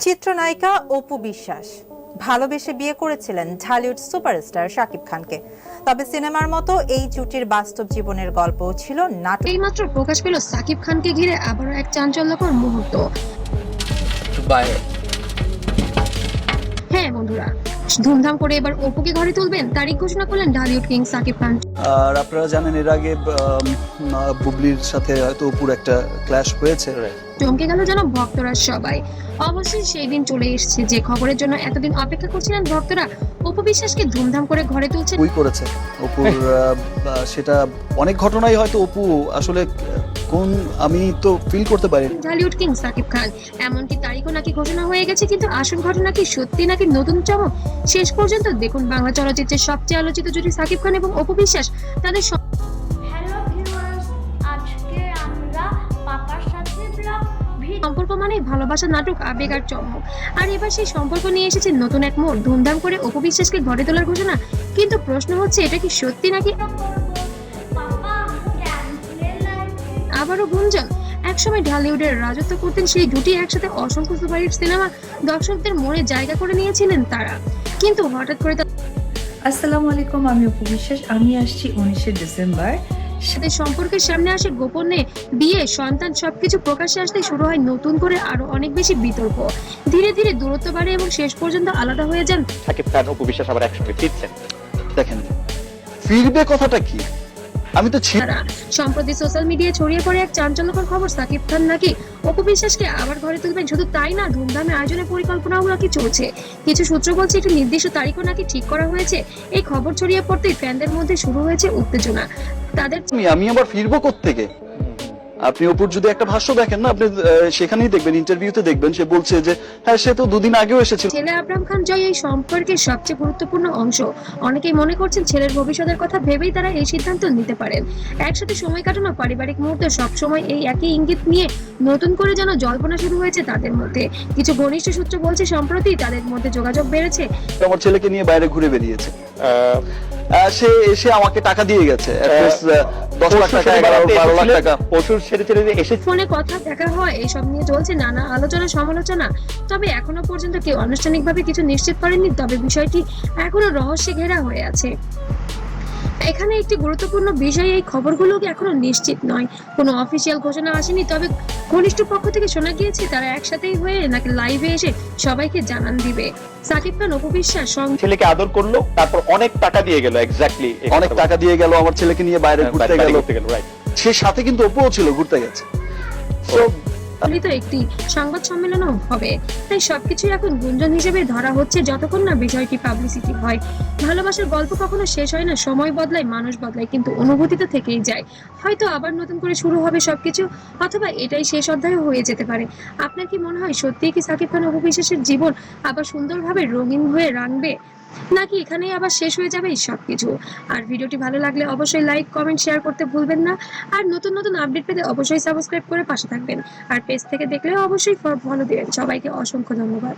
চিত্রনায়িকা অপু বিশ্বাস ভালোবেসে বিয়ে করেছিলেন ঢালিউড সুপারস্টার শাকিব খানকে। তবে সিনেমার মতো এই জুটির বাস্তব জীবনের গল্প ছিল নাটক। এইমাত্র প্রকাশ পেল শাকিব খানকে ঘিরে আবারও এক চাঞ্চল্যকর মুহূর্ত। হ্যাঁ বন্ধুরা, ধুমধাম করে এবার অপুকে ঘরে তুলবেন, তারিখ ঘোষণা করলেন ঢালিউড কিং শাকিব খান। আর আপনারা জানেন এর আগে বুবলির সাথে হয়তো অপুর একটা ক্ল্যাশ হয়েছে। চমকে গেল যেন ভক্তরা সবাই। অবশ্যই সেই দিন চলে এসেছে যে খবরের জন্য এতদিন অপেক্ষা করছিলেন ভক্তরা। অপু বিশ্বাসকে ধুমধাম করে ঘরে তুলছেন। ওই করেছে অপুর সেটা অনেক ঘটনাই হয়তো অপু আসলে কোন আমি তো ফিল করতে পারি। ঢালিউড কিং শাকিব খান, এমনকি তারিখও নাকি ঘোষণা হয়ে গেছে, কিন্তু আসল ঘটনা কি সত্যি নাকি নতুন চমক? শেষ পর্যন্ত দেখুন বাংলা চলচ্চিত্রের সবচেয়ে আলোচিত জুটি শাকিব খান এবং অপু বিশ্বাস তাদের হ্যালো ভিউয়ার্স, আজকে আমরা পাপার সাথে ব্লগ সম্পর্ক মানে ভালোবাসা, নাটক, আবেগ আর চমক। আর এবার সেই সম্পর্ক নিয়ে এসেছে নতুন এক মোড়। ধুমধাম করে অপু বিশ্বাসকে ঘরে তোলার ঘোষণা, কিন্তু প্রশ্ন হচ্ছে এটা কি সত্যি নাকি পাপা ক্যান্সেল আবারও গুঞ্জন? একসময় ঢালিউডের রাজত্ব করতেন সেই দুটি, একসাথে অসংখ্য সুপারহিট সিনেমা দর্শকদের মনে জায়গা করে নিয়েছিলেন তারা, কিন্তু হঠাৎ করে আসসালামু আলাইকুম, আমি অপু বিশ্বাস। আমি আসছি 19শে ডিসেম্বর। তাদের সম্পর্কের সামনে আসে গোপনে বিয়ে, সন্তান, সবকিছু প্রকাশ্যে আসতে শুরু হয় নতুন করে আরো অনেক বেশি বিতর্ক। ধীরে ধীরে দূরত্ব বাড়ে এবং শেষ পর্যন্ত আলাদা হয়ে যান শাকিব খান অপু বিশ্বাস আবার একসঙ্গে ফিরছেন। দেখেন ফিরবে কথাটা কি, আমি তো তারা। সম্প্রতি সোশ্যাল মিডিয়ায় ছড়িয়ে পড়ে এক চাঞ্চল্যকর খবর, শাকিব খান নাকি অপু বিশ্বাসকে আবার ঘরে তুলবেন। শুধু তাই না, ধুমধামে আয়োজনের পরিকল্পনাও নাকি চলছে। কিছু সূত্র বলছে একটি নির্দিষ্ট তারিখও নাকি ঠিক করা হয়েছে। এই খবর ছড়িয়ে পড়তেই ফ্যানদের মধ্যে শুরু হয়েছে উত্তেজনা। তাদের আমি আবার ফিরবো কোত্থেকে? আপনি অপুর যদি একটা ভাষ্য দেখেন না, আপনি সেখানেই দেখবেন, ইন্টারভিউতে দেখবেন সে বলছে যে হ্যাঁ সে তো দুদিন আগেও এসেছিল। ছেলে আবরাম খান জয় এই সম্পর্কের সবচেয়ে গুরুত্বপূর্ণ অংশ। অনেকেই মনে করছেন ছেলের ভবিষ্যতের কথা ভেবেই তারা এই সিদ্ধান্ত নিতে পারেন। একসাথে সময় কাটানো, পারিবারিক মুহূর্ত, সবসময় এই একই ইঙ্গিত নিয়ে নতুন করে যেন জল্পনা শুরু হয়েছে তাদের মধ্যে। কিছু ঘনিষ্ঠ সূত্র বলছে সম্প্রতি তাদের মধ্যে যোগাযোগ বেড়েছে। আমার ছেলেকে নিয়ে বাইরে ঘুরে বেরিয়েছে, সে এসে আমাকে টাকা দিয়ে গেছে 10 লাখ টাকা, 11-12 লাখ টাকা। পশুর ছেড়ে ছেড়ে এসে ফোনে কথা দেখা হয়, এইসব নিয়ে চলছে নানা আলোচনা সমালোচনা। তবে এখনো পর্যন্ত কেউ আনুষ্ঠানিকভাবে কিছু নিশ্চিত করেননি, তবে বিষয়টি এখনো রহস্যে ঘেরা হয়ে আছে। এখানে একটি গুরুত্বপূর্ণ বিষয়, এই খবরগুলো এখনো নিশ্চিত নয়, কোনো অফিসিয়াল ঘোষণা আসেনি। তবে ঘনিষ্ঠ পক্ষ থেকে শোনা গিয়েছে তারা একসাথেই হয়ে নাকি লাইভে এসে সবাইকে জানান দিবে। শাকিব খান অপু বিশ্বাস ছেলেকে আদর করলো, তারপর অনেক টাকা দিয়ে গেল। এক্স্যাক্টলি অনেক টাকা দিয়ে গেল, আমার ছেলেকে নিয়ে বাইরে ঘুরতে গেল। রাইট, সে সাথে কিন্তু অপুও ছিল, ঘুরতে গেছে। তো একটি সংবাদ সম্মেলনও হবে। তাই সবকিছু এখন গুঞ্জন হিসেবে ধরা হচ্ছে যতক্ষণ না বিষয়টি পাবলিসিটি হয়। ভালোবাসার গল্প কখনো শেষ হয় না, সময় বদলায়, মানুষ বদলায়, কিন্তু অনুভূতি তো থেকেই যায়। হয়তো আবার নতুন করে শুরু হবে সবকিছু, অথবা এটাই শেষ অধ্যায় হয়ে যেতে পারে। আপনার কি মনে হয় সত্যিই কি শাকিব খান অপু বিশ্বাসের জীবন আবার সুন্দরভাবে রঙিন হয়ে রাঙবে, নাকি এখানেই আবার শেষ হয়ে যাবে এই সবকিছু? আর ভিডিওটি ভালো লাগলে অবশ্যই লাইক, কমেন্ট, শেয়ার করতে ভুলবেন না। আর নতুন নতুন আপডেট পেতে অবশ্যই সাবস্ক্রাইব করে পাশে থাকবেন। আর পেজ থেকে দেখলেও অবশ্যই ফলো দিবেন। সবাইকে অসংখ্য ধন্যবাদ।